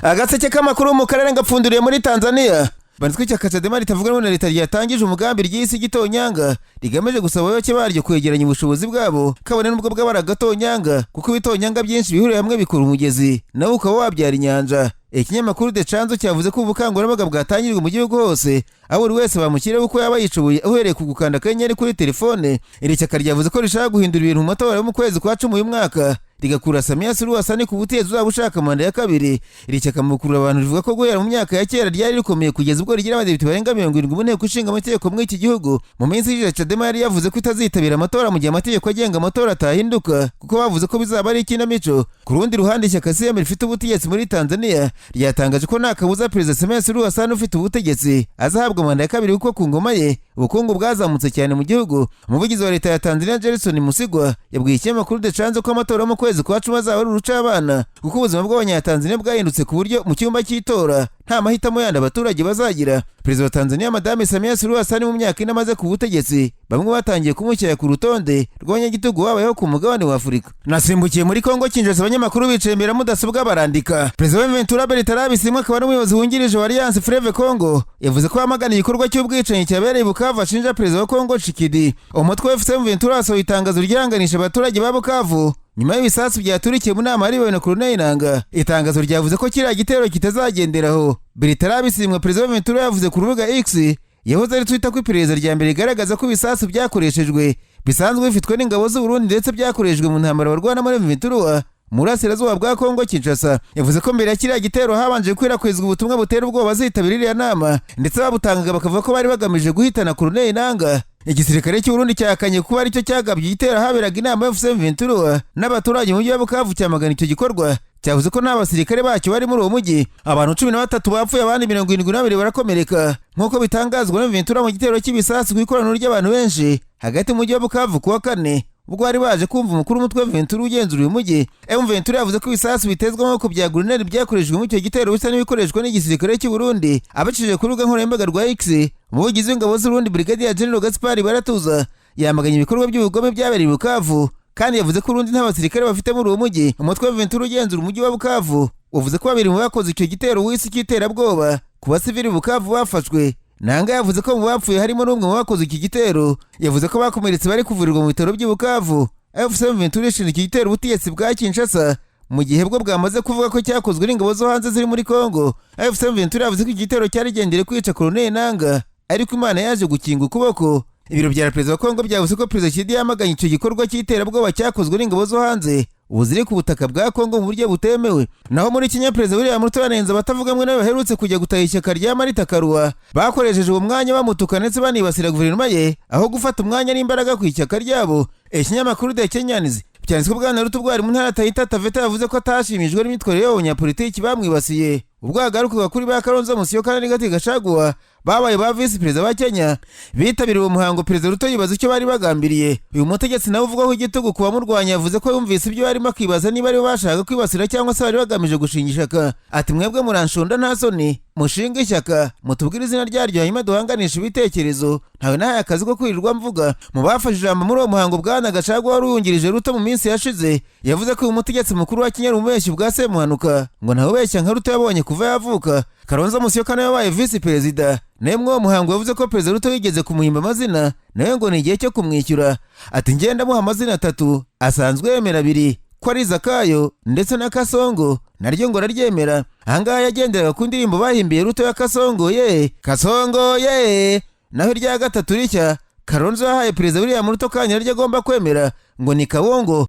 Agaseke k'amakuru mu karere ngapfunduriye muri Tanzania. Banitswe cyaka Chadema ritavuga na leta ryatangije umugambi ry'isi gitonyanga rigamije gusaba abayoboke baryo kwegeranya ubushobozi bwabo kabone n'ubwo bw'abara gatonyanga kuko bitonyanga byinshi bihuriye hamwe bikora umugezi nawe ukaba wabyara inyanja. Ikinyamakuru The Chanzo cyavuze ko ubukangurambaga bwatangirwa mu gihugu hose aho buri wese bamukire uko yaba yicubuye uhereye ku gukanda akanyenyeri kuri telefone. Iri cyaka ryavuze ko rishaka guhindura ibintu mu matora yo mu kwezi kwa 10 uyu mwaka rigakura Samia Suluhu Hassan ku butegetsi uzaba ushaka manda ya kabiri. Iri cyaka mu kurura abantu rivuga ko guhera mu myaka ya kera ryari rikomeye kugeza ubwo rigira abadepite barenga 70 mu nteko ishinga amategeko muri iki gihugu. Mu minsi y'ije Chadema yari yavuze ko itazitabira amatora mu gihe amategeko agenga amatora atahinduka kuko bavuze ko bizaba ari ikinamico. Ku rundi ruhande ishyaka CM rifite ubutegetsi muri Tanzania ryatangaje ko nta kabuza Perezida Samia Suluhu Hassan ufite ubutegetsi azahabwa manda ya kabiri kuko ku ngoma ye ubukungu bwazamutse cyane mu gihugu. Umuvugizi wa leta ya Tanzania Gerson Musigwa yabwiye ikinyamakuru The Chanzo ko amatora mu kwezi kwa 10 azaba ari urucabana kuko ubuzima bw'abanyatanzania bwahindutse ku buryo mu cyumba cy'itora nta mahitamo yandi abaturage bazagira. Perezida wa Tanzania Madame Samia Suluhu Hassan mu myaka ine amaze ku butegetsi bamwe batangiye kumushyira ku rutonde rw'abanyagitugu babayeho ku mugabane wa Afurika. Nasimbukiye muri Kongo Kinshasa abanyamakuru bicembera mudasobwa barandika. Perezida wa Ventura Bertrand Bisimwa akaba n'umuyobozi wungirije wa Alliance Fleuve Congo yavuze ko yamagana igikorwa cy'ubwicanyi cyabereye Bukavu ashinja Perezida wa Kongo Tshisekedi. Umutwe wa FCM Ventura asohoye itangazo ryihanganisha abaturage ba Bukavu nyuma y'ibisasu byaturikiye mu nama ariwe na Colonel Nanga. Itangazo ryavuze ko kiriya gitero kitazagenderaho. Bertrand Bisimwa Perezida wa Ventura yavuze ku rubuga X yahoze ari Twitter ko iperereza rya mbere rigaragaza ko ibisasu byakoreshejwe bisanzwe bifitwe n'ingabo z'u Burundi ndetse byakoreshejwe mu ntambara barwana muri Ventura muri Asirazuba bwa Kongo Kinshasa. Yavuze ko mbere ya kiriya gitero habanje gukwirakwizwa ubutumwa butera ubwoba bazitabira iriya nama ndetse babutangaga bakavuga ko bari bagamije guhitana Colonel Nanga. Igisirikare cy'u Burundi cyakanye kuba aricyo cyagabye igitero haberaga inama ya FCM Ventura n'abaturage mu mujyi wa Bukavu cyamagana icyo gikorwa. Cyavuze ko nta basirikare bacyo bari muri uwo mujyi. Abantu 13 bapfuye abandi 72 barakomereka nk'uko bitangazwa na Ventura mu gitero cy'ibisasu ku ikoraniro ry'abantu benshi hagati mu mujyi wa Bukavu kuwa 4 ubwo bari baje kumva umukuru w'umutwe wa Ventura ugenzura uyu mujyi. Ventura yavuze ko ibisasu bitezwa amaboko bya grenade byakoreshejwe mu icyo gitero bisa n'ibikoreshwa n'igisirikare cy'u Burundi. Abacishije ku rubuga nkoranyambaga rwa X umuvugizi w'ingabo z'u Burundi Brigadier General Gaspard Baratuza yamaganye ibikorwa by'ubugome byabereye i Bukavu kandi yavuze ko Burundi nta basirikare bafite muri uwo mujyi. Umutwe wa Ventura ugenzura umujyi wa Bukavu uvuze ko babiri mu bakoze icyo gitero w'isi cy'iterabwoba ku basivili Bukavu bafashwe. Nanga yavuze ko mu bapfuye harimo n'umwe mu bakoze iki gitero. Yavuze ko bakomeretse bari kuvurirwa mu bitaro by'i Bukavu. FCM Ventura ishinja iki gitero ubutegetsi bwa Kinshasa mu gihe bwo bwamaze kuvuga ko cyakozwe n'ingabo zo hanze ziri muri Kongo. FCM Ventura yavuze ko igitero cyari gendere kwica Colonel Nanga ariko Imana yaje gukinga ukuboko. Ibiro bya Perezida wa Kongo byavuze ko Perezida Tshisekedi yamaganye icyo gikorwa cy'iterabwoba cyakozwe n'ingabo zo hanze ubu ziri ku butaka bwa Kongo mu buryo butemewe. Naho muri Kenya Perezida William Ruto yanenze abatavugamwe nawe baherutse kujya gutaha ishyaka rya Marita Karua bakoresheje uwo mwanya bamutuka ndetse banibasira guverinoma ye aho gufata umwanya n'imbaraga ku ishyaka ryabo. Ikinyamakuru The Kenyans cyanditswe ko Bwana Ruto bwari mu ntara Taita Taveta yavuze ko atashimijwe n'imyitwarire y'abanyapolitiki bamwibasiye ubwo yagarukaga kuri ba Kalonzo Musyoka na Rigathi Gachagua babaye ba Vice Perezida wa Kenya. Bitabiriye umuhango Perezida Ruto yibaza icyo bari bagambiriye. Uyu mutegetsi nawe uvuga ko igitugu kuba murwanya yavuze ko yumvise ibyo barimo akibaza niba ari bashaka kwibasira cyangwa se bari bagamije gushinga ishyaka. Ati mwebwe muranshonda nta soni mushinga ishyaka mutubwire izina ryaryo hanyuma duhanganisha ibitekerezo ntawe nahaye akazi ko kwirirwa mvuga. Mu bafashe ijambo muri uwo muhango Bwana Gachagua wari uyungirije Ruto mu minsi yashize yavuze ko uyu mutegetsi mukuru wa Kenya ari umubeshyi bwa Semuhanuka ngo ntawe ubeshya nka Ruto yabonye kuva yavuka. Kalonzo Musyoka nawe yabaye Vice Perezida nemwe uwo muhango yavuze ko Perezida Ruto yigeze kumuhimba amazina nawe ngo ni igihe cyo kumwishyura. Ati ngenda muha amazina 3 asanzwe yemera 2 ko ari Zakayo ndetse na Kasongo naryo ngo araryemera. Ahangaha yagenderaga ku ndirimbo bahimbiye Ruto ya Kasongo ye Kasongo ye. Naho irya gatatu rishya Kalonzo yahaye Perezida William Ruto kanya ryo agomba kwemera ngo ni Kawongo.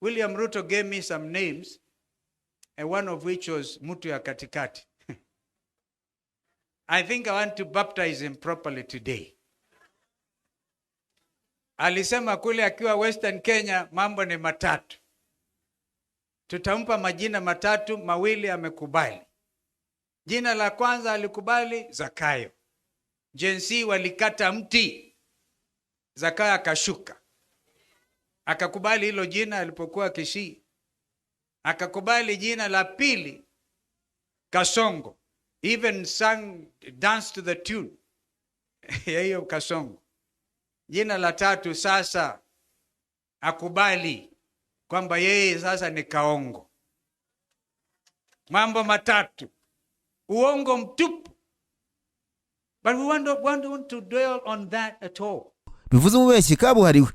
William Ruto gave me some names and one of which was Mutu ya Katikati. I think I want to baptize him properly today. Alisema kule akiwa Western Kenya mambo ni matatu. Tutampa majina 3, mawili amekubali. Jina la kwanza alikubali Zakayo. Jensi walikata mti. Zakayo akashuka. Akakubali hilo jina alipokuwa Kisii. Akakubali jina la pili Kasongo. Even sang, dance to the tune ya hiyo Kasongo. Jina la 3 sasa akubali kwamba yeye sasa ni Kaongo. mambo matatu, uongo mtupu. But we want to dwell on that at all. Bivuze umubeshyi kabuhariwe.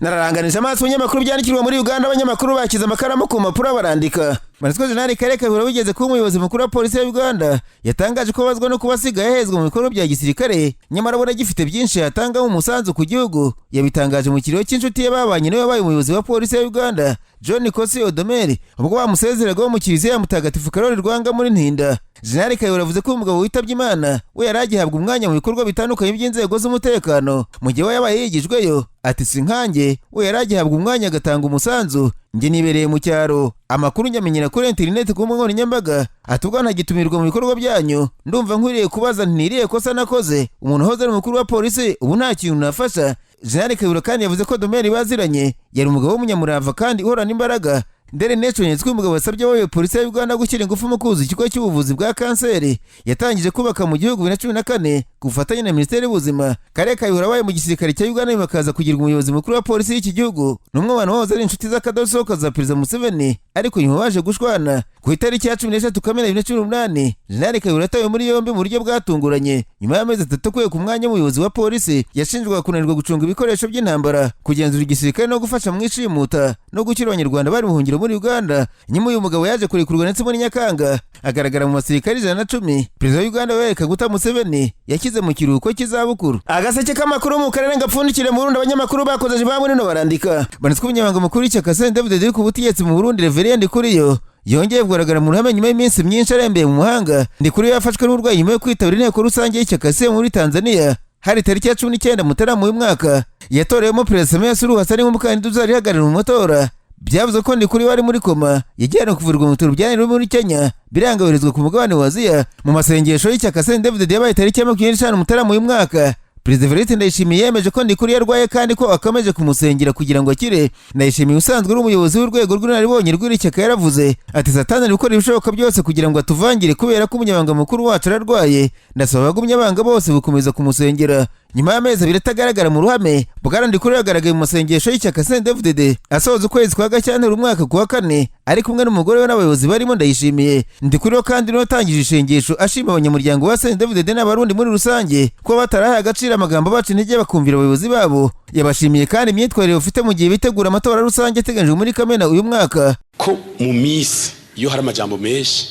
Nararanganije amaso y'amakuru byandikirwa muri Uganda, abanyamakuru bakiza amakaramu ku mpapuro barandika. Manitswe General Kale Kayihura wigeze kuba umuyobozi mukuru wa polisi ya Uganda yatangaje ko bazwa no kubasigaye hezwa mu bikorwa bya gisirikare, nyamara abona gifite byinshi yatanga mu musanzu ku gihugu. Yabitangaje mu kiriro cy'inshuti ye babanye nawe wabaye umuyobozi wa polisi ya Uganda, John Kosi Odomeri, ubwo bamusezeraga mu kiliziya ya Mutagatifu Karoli Rwanga muri Ntinda. General Kayihura avuze ko umugabo witabye Imana we yaragihabwa umwanya mu bikorwa bitandukanye by'inzego z'umutekano mu gihe yabaye yigijweyo. Ati sinkange we yaragihabwa umwanya agatanga umusanzu, nge nibereye mu cyaro, amakuru nyamenyera kuri internet ku mbuga nkoranyambaga. Ati ubwo ntagitumirwa mu bikorwa byanyu, ndumva nkwiriye kubaza ntiriye kosa nakoze. Umuntu hoze ari umukuru wa polisi ubu nta kintu nafasha. General Kayihura kandi yavuze ko Domeri baziranye yari umugabo w'umunyamurava kandi uhorana imbaraga. Ndere Nechonyetswe umugabo wasabye wowe polisi ya Uganda gushyira ingufu mu kuzuza ikigo cy'ubuvuzi bwa kanseri yatangije kubaka mu gihugu 2014 kufatanya na Minisiteri y'Ubuzima. Kale Kayihura wabaye mu gisirikare cya Uganda bakaza kugira umuyobozi mukuru wa polisi y'iki gihugu. Numwe abantu bose ari inshuti z'akadosohoka za Perezida Museveni, ariko nyuma baje gushwana. Ku itariki ya 13 Kamena 2018 General Kayihura atawe muri yombi mu buryo bwatunguranye nyuma y'amezi 3 kuye ku mwanya w'umuyobozi wa polisi. Yashinjwaga kunanirwa gucunga ibikoresho by'intambara, kugenzura igisirikare no gufasha mu ishimuta no gukira abanyarwanda bari buhungiro muri Uganda. Nyuma uyu mugabo yaje kurekurwa ndetse muri Nyakanga agaragara mu basirikare 110 Perezida wa Uganda Yoweri Kaguta Museveni yashyize mu kiruhuko cy'izabukuru. Agaseke k'amakuru mu karere ngapfundikire mu Burundi, abanyamakuru bakoze bamwe no barandika. Banitswe umunyamabanga mukuru w'ishyaka CNDD-FDD ku butegetsi mu Burundi Reverend Ndikuriyo yongeye kugaragara mu ruhame nyuma y'iminsi myinshi arembeye mu muhanga. Ndikuriyo yafashwe n'uburwayi nyuma yo kwitabira inteko rusange y'ishyaka CNDD muri Tanzania hari tariki ya 19 Mutarama uyu mwaka. Yatorewemo Perezida Samia Suluhu Hassan nk'umukandida uzarihagararira mu matora. Byavuze ko Ndikuriyo wari muri koma yajyana kuvurwa mu bitaro bya Nairobi muri Kenya, birangaburizwa ku mugabane wa Aziya. Mu masengesho y'ishyaka CNDD-FDD yabaye tariki ya 25 Mutarama uyu mwaka, Perezida Evariste Ndayishimiye yemeje ko Ndikuriyo arwaye kandi ko akomeje kumusengera kugira ngo akire. Ndayishimiye usanzwe ari umuyobozi w'urwego rw'inararibonye rw'iri shyaka yaravuze ati Satani ari gukora ibishoboka byose kugira ngo atuvangire kubera ko umunyamabanga mukuru wacu ararwaye. Ndasaba abagumye abanga bose gukomeza kumusengera. Nyuma y'amezi abiri atagaragara mu ruhame, Bwana Ndikuriyo yagaragaye mu masengesho y'ishyaka CNDD-FDD asoza ukwezi kwa Gashyantare umwaka ku wa 4 ari kumwe n'umugore we n'abayobozi barimo Ndayishimiye. Ndikuriyo kandi n'utangije ishengesho ashima abanyamuryango wa CNDD-FDD n'abarundi muri rusange ko batarahaye agaciro amagambo bacu intege bakumvira abayobozi babo. Yabashimiye kandi imyitwarire bafite mu gihe bitegura amatora rusange ateganyijwe muri Kamena uyu mwaka. Ko mu misi iyo hari amajambo menshi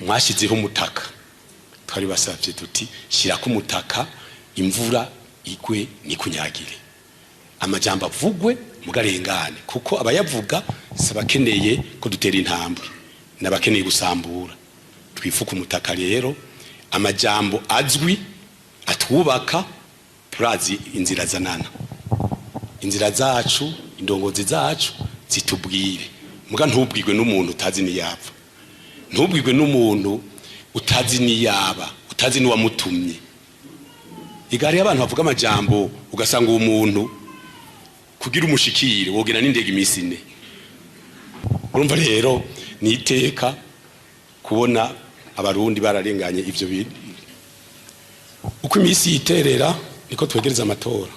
mwashyizeho umutaka, twari basabye tuti shyira ku mutaka imvura igwe nikunyagire, amajambo avugwe mugarengane, kuko abayavuga sabakeneye ko dutera intambwe nabakeneye gusambura. Twifuka umutaka rero, amajambo azwi atwubaka, turazi inzira zanana, inzira zacu, indongozi zacu zitubwire. Muga ntubwirwe n'umuntu utazi niyapfa, ntubwirwe n'umuntu utazi niyaba, utazi n'uwamutumye. Igari y'abantu bavuga amajambo ugasanga uwo muntu kugira umushikire wogena n'indege imisi 4. Urumva rero niteka kubona abarundi bararenganye ivyo bintu. Uko imisi yiterera niko twegereza amatora.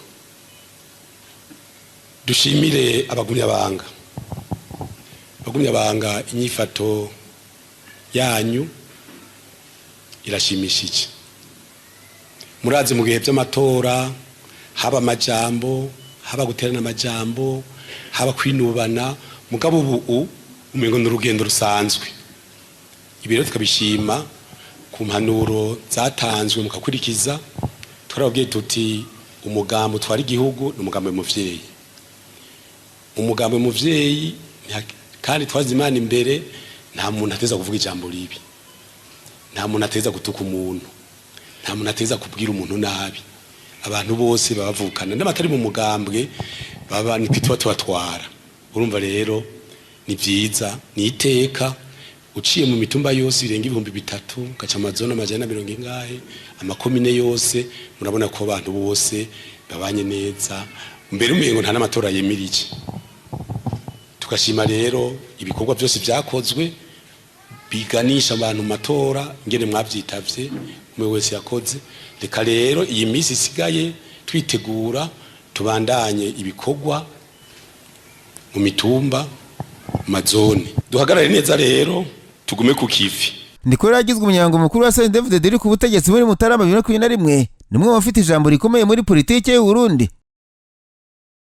Dushimire abagumyabanga, abagumyabanga, inyifato yanyu irashimishije. Murazi mu gihe by'amatora haba amajambo, haba guterana amajambo, haba kwinubana, mugabo ubu umengo n'urugendo rusanzwe. Ibiro tukabishima ku mpanuro zatanzwe mukakurikiza. Turabwiye tuti umugambo twari igihugu n'umugambo w'umuvyeyi, umugambo w'umuvyeyi kandi twazi Imana imbere. Nta muntu ateza kuvuga ijambo ribi, nta muntu ateza gutuka umuntu, nta muntu ateza kubwira umuntu nabi. Abantu bose bavukana n'abatari mu mugambwe baba nitwa tubatwara. Urumva rero ni byiza, ni iteka. Uciye mu mitumba yose irenga 3,000 gaca amazona amajana 100 ingahe, amakomine yose murabona ko abantu bose babanye neza. Mbere umengo nta n'amatora yemirije. Tukashima rero ibikorwa byose byakozwe biganisha abantu matora ngene mwavyitavye umwe wese yakoze. Reka rero iyi misi isigaye twitegura tubandanye ibikorwa mu mitumba, mazone. Duhagarare neza rero tugume ku kivi. Niko yagizwe umunyamabanga mukuru wa CNDD-FDD uri ku butegetsi muri Mutarama 2021, nimwe bafite ijambo rikomeye muri politike y'u Burundi.